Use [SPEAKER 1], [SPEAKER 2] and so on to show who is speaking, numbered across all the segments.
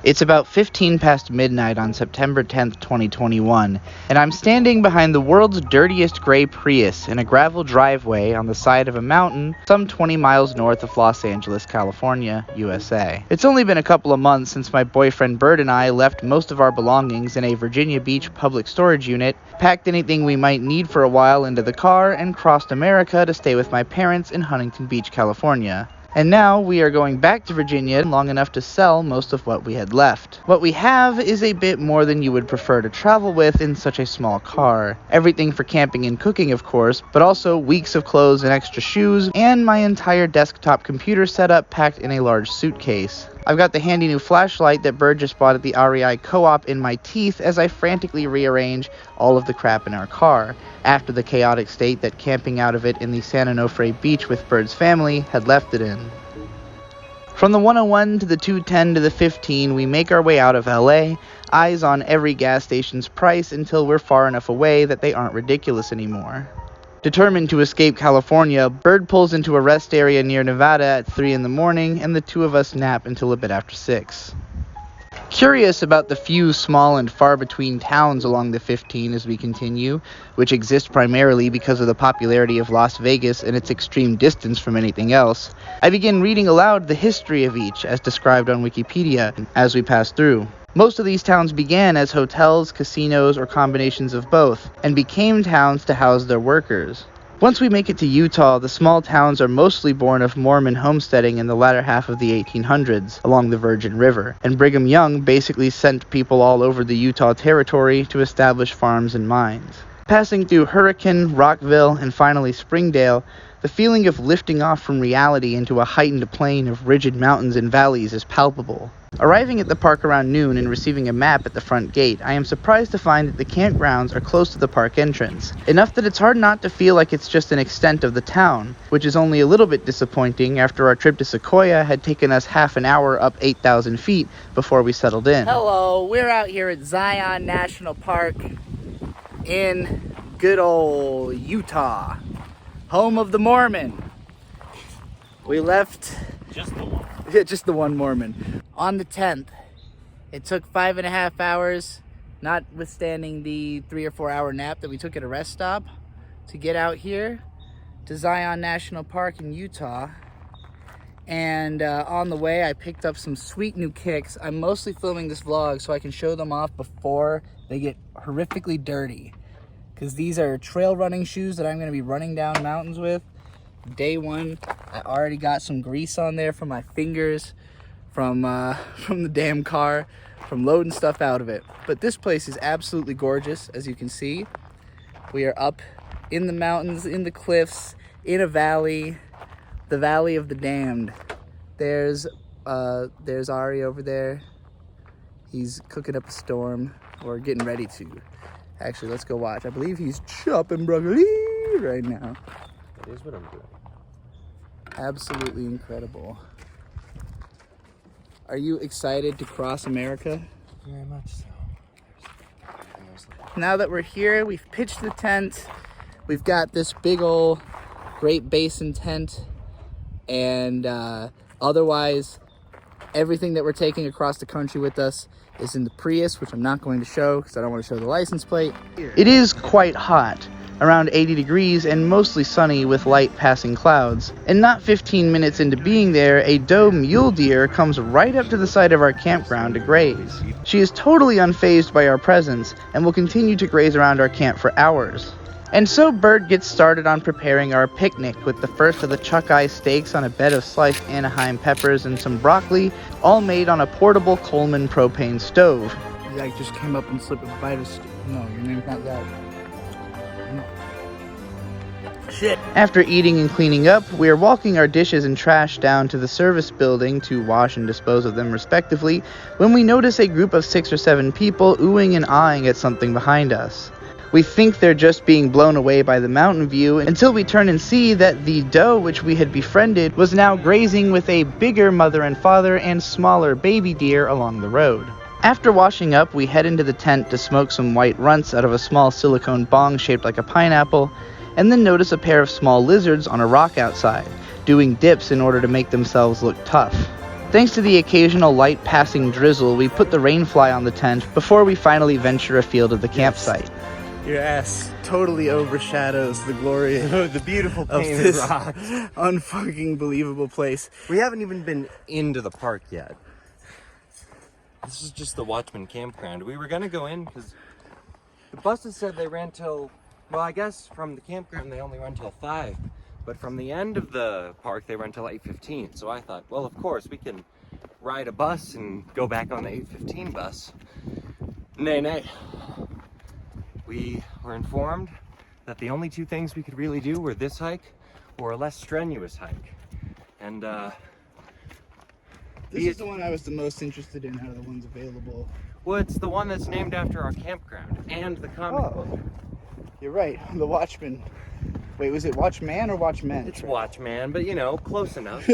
[SPEAKER 1] It's about 15 past midnight on September 10th, 2021, and I'm standing behind the world's dirtiest gray Prius in a gravel driveway on the side of a mountain some 20 miles north of Los Angeles, California, USA. It's only been a couple of months since my boyfriend Bird and I left most of our belongings in a Virginia Beach public storage unit, packed anything we might need for a while into the car, and crossed America to stay with my parents in Huntington Beach, California. And now we are going back to Virginia long enough to sell most of what we had left. What we have is a bit more than you would prefer to travel with in such a small car. Everything for camping and cooking, of course, but also weeks of clothes and extra shoes, and my entire desktop computer setup packed in a large suitcase. I've got the handy new flashlight that Bird just bought at the REI Co-op in my teeth as I frantically rearrange all of the crap in our car, after the chaotic state that camping out of it in the San Onofre beach with Bird's family had left it in. From the 101 to the 210 to the 15, we make our way out of LA, eyes on every gas station's price until we're far enough away that they aren't ridiculous anymore. Determined to escape California, Bird pulls into a rest area near Nevada at 3 in the morning, and the two of us nap until a bit after 6. Curious about the few small and far between towns along the 15 as we continue, which exist primarily because of the popularity of Las Vegas and its extreme distance from anything else, I begin reading aloud the history of each as described on Wikipedia as we pass through. Most of these towns began as hotels, casinos, or combinations of both, and became towns to house their workers. Once we make it to Utah, the small towns are mostly born of Mormon homesteading in the latter half of the 1800s along the Virgin River, and Brigham Young basically sent people all over the Utah territory to establish farms and mines. Passing through Hurricane, Rockville, and finally Springdale, the feeling of lifting off from reality into a heightened plane of rigid mountains and valleys is palpable. Arriving at the park around noon and receiving a map at the front gate, I am surprised to find that the campgrounds are close to the park entrance, enough that it's hard not to feel like it's just an extent of the town, which is only a little bit disappointing after our trip to Sequoia had taken us half an hour up 8,000 feet before we settled in.
[SPEAKER 2] Hello, we're out here at Zion National Park in good old Utah, home of the Mormon. We left just the one Mormon on the 10th. It took 5.5 hours, notwithstanding the 3 or 4 hour nap that we took at a rest stop, to get out here to Zion National Park in Utah. And on the way I picked up some sweet new kicks. I'm mostly filming this vlog so I can show them off before they get horrifically dirty, because these are trail running shoes that I'm going to be running down mountains with. Day one, I already got some grease on there from my fingers, from the damn car, from loading stuff out of it. But this place is absolutely gorgeous, as you can see. We are up in the mountains, in the cliffs, in a valley, the Valley of the Damned. There's Ari over there. He's cooking up a storm, or getting ready to. Actually, let's go watch. I believe he's chopping broccoli right now.
[SPEAKER 3] That is what I'm doing.
[SPEAKER 2] Absolutely incredible. Are you excited to cross America?
[SPEAKER 3] Very much so.
[SPEAKER 2] Now that we're here, we've pitched the tent. We've got this big old Great Basin tent. And otherwise, everything that we're taking across the country with us is in the Prius, which I'm not going to show because I don't want to show the license plate.
[SPEAKER 1] It is quite hot, around 80 degrees and mostly sunny with light passing clouds. And not 15 minutes into being there, a doe mule deer comes right up to the side of our campground to graze. She is totally unfazed by our presence and will continue to graze around our camp for hours. And so Bird gets started on preparing our picnic with the first of the chuck-eye steaks on a bed of sliced Anaheim peppers and some broccoli, all made on a portable Coleman propane stove.
[SPEAKER 2] Zach just came up and slipped a bite of No, your name's not Zach. Shit.
[SPEAKER 1] After eating and cleaning up, we are walking our dishes and trash down to the service building to wash and dispose of them respectively, when we notice a group of 6 or 7 people oohing and eyeing at something behind us. We think they're just being blown away by the mountain view until we turn and see that the doe which we had befriended was now grazing with a bigger mother and father and smaller baby deer along the road. After washing up, we head into the tent to smoke some white runts out of a small silicone bong shaped like a pineapple, and then notice a pair of small lizards on a rock outside, doing dips in order to make themselves look tough. Thanks to the occasional light passing drizzle, we put the rainfly on the tent before we finally venture afield of the campsite.
[SPEAKER 2] Your ass totally overshadows the glory
[SPEAKER 3] The beautiful
[SPEAKER 2] of
[SPEAKER 3] painted
[SPEAKER 2] this
[SPEAKER 3] rock.
[SPEAKER 2] unfucking believable place.
[SPEAKER 3] We haven't even been into the park yet. This is just the Watchman campground. We were gonna go in because the buses said they ran till, well, I guess from the campground they only run till 5, but from the end of the park they run till 8:15. So I thought, well, of course we can ride a bus and go back on the 8:15 bus. Nay. We were informed that the only 2 things we could really do were this hike or a less strenuous hike. And
[SPEAKER 2] This is the one I was the most interested in out of the ones available.
[SPEAKER 3] well, it's the one that's named after our campground and the comic book.
[SPEAKER 2] You're right, the Watchman. Wait, was it Watchman or Watchmen?
[SPEAKER 3] It's Watchman, but you know, close enough.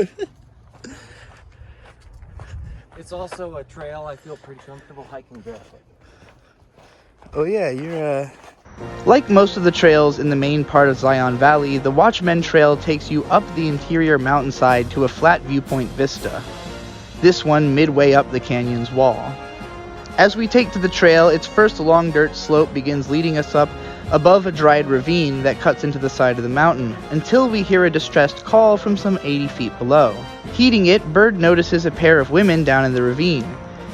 [SPEAKER 3] It's also a trail I feel pretty comfortable hiking barefoot.
[SPEAKER 2] Oh yeah, you're
[SPEAKER 1] Like most of the trails in the main part of Zion Valley, the Watchmen Trail takes you up the interior mountainside to a flat viewpoint vista. This one midway up the canyon's wall. As we take to the trail, its first long dirt slope begins leading us up above a dried ravine that cuts into the side of the mountain, until we hear a distressed call from some 80 feet below. Heeding it, Bird notices a pair of women down in the ravine.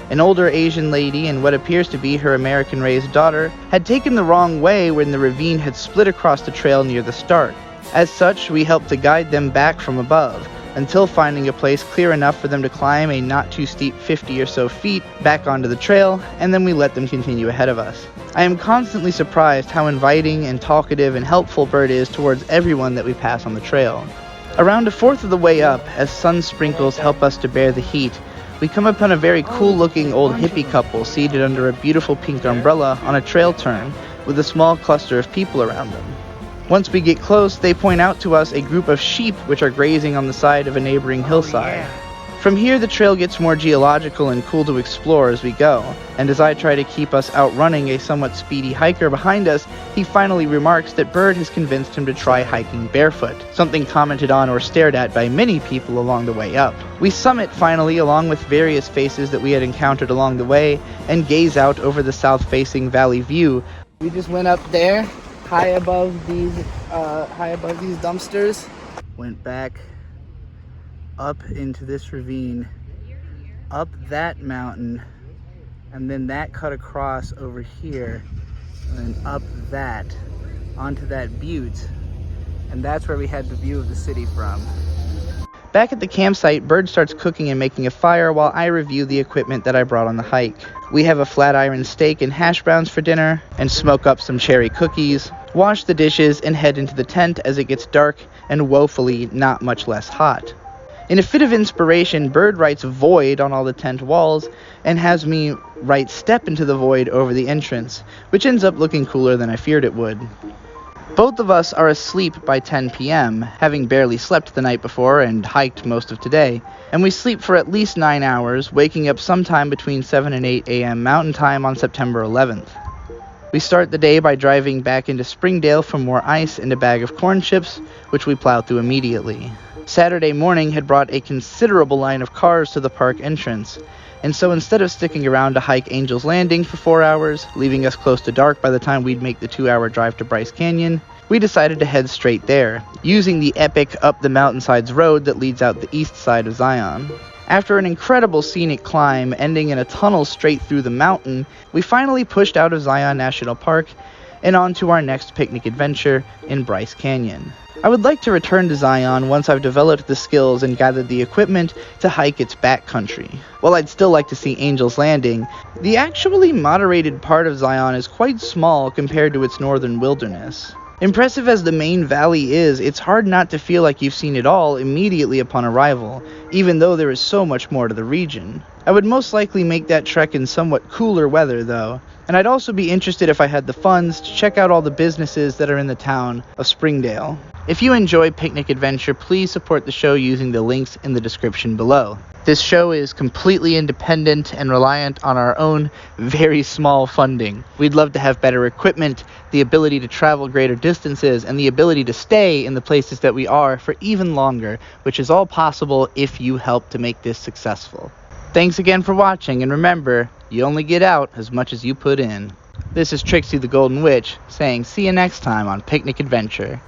[SPEAKER 1] An older Asian lady and what appears to be her American-raised daughter had taken the wrong way when the ravine had split across the trail near the start. As such, we helped to guide them back from above, until finding a place clear enough for them to climb a not too steep 50 or so feet back onto the trail, and then we let them continue ahead of us. I am constantly surprised how inviting and talkative and helpful Bird is towards everyone that we pass on the trail. Around a fourth of the way up, as sun sprinkles help us to bear the heat, we come upon a very cool-looking old hippie couple seated under a beautiful pink umbrella on a trail turn with a small cluster of people around them. Once we get close, they point out to us a group of sheep which are grazing on the side of a neighboring hillside. From here, the trail gets more geological and cool to explore as we go, and as I try to keep us outrunning a somewhat speedy hiker behind us, he finally remarks that Bird has convinced him to try hiking barefoot, something commented on or stared at by many people along the way up. We summit finally, along with various faces that we had encountered along the way, and gaze out over the south-facing valley view.
[SPEAKER 2] We just went up there, high above these dumpsters. Went back up into this ravine, up that mountain, and then that cut across over here, and then up that, onto that butte, and that's where we had the view of the city from.
[SPEAKER 1] Back at the campsite, Bird starts cooking and making a fire while I review the equipment that I brought on the hike. We have a flat iron steak and hash browns for dinner, and smoke up some cherry cookies, wash the dishes, and head into the tent as it gets dark and woefully not much less hot. In a fit of inspiration, Bird writes void on all the tent walls and has me write step into the void over the entrance, which ends up looking cooler than I feared it would. Both of us are asleep by 10 p.m., having barely slept the night before and hiked most of today, and we sleep for at least 9 hours, waking up sometime between 7 and 8 a.m. Mountain Time on September 11th. We start the day by driving back into Springdale for more ice and a bag of corn chips, which we plow through immediately. Saturday morning had brought a considerable line of cars to the park entrance, and so instead of sticking around to hike Angel's Landing for 4 hours, leaving us close to dark by the time we'd make the 2-hour drive to Bryce Canyon, we decided to head straight there, using the epic up the mountainsides road that leads out the east side of Zion. After an incredible scenic climb ending in a tunnel straight through the mountain, we finally pushed out of Zion National Park and on to our next picnic adventure in Bryce Canyon. I would like to return to Zion once I've developed the skills and gathered the equipment to hike its backcountry. While I'd still like to see Angel's Landing, the actually moderated part of Zion is quite small compared to its northern wilderness. Impressive as the main valley is, it's hard not to feel like you've seen it all immediately upon arrival, even though there is so much more to the region. I would most likely make that trek in somewhat cooler weather, though, And I'd also be interested if I had the funds to check out all the businesses that are in the town of Springdale. If you enjoy Picnic Adventure, please support the show using the links in the description below. This show is completely independent and reliant on our own very small funding. We'd love to have better equipment, the ability to travel greater distances, and the ability to stay in the places that we are for even longer, which is all possible if you help to make this successful. Thanks again for watching, and remember, you only get out as much as you put in. This is Trixie the Golden Witch saying see you next time on Picnic Adventure.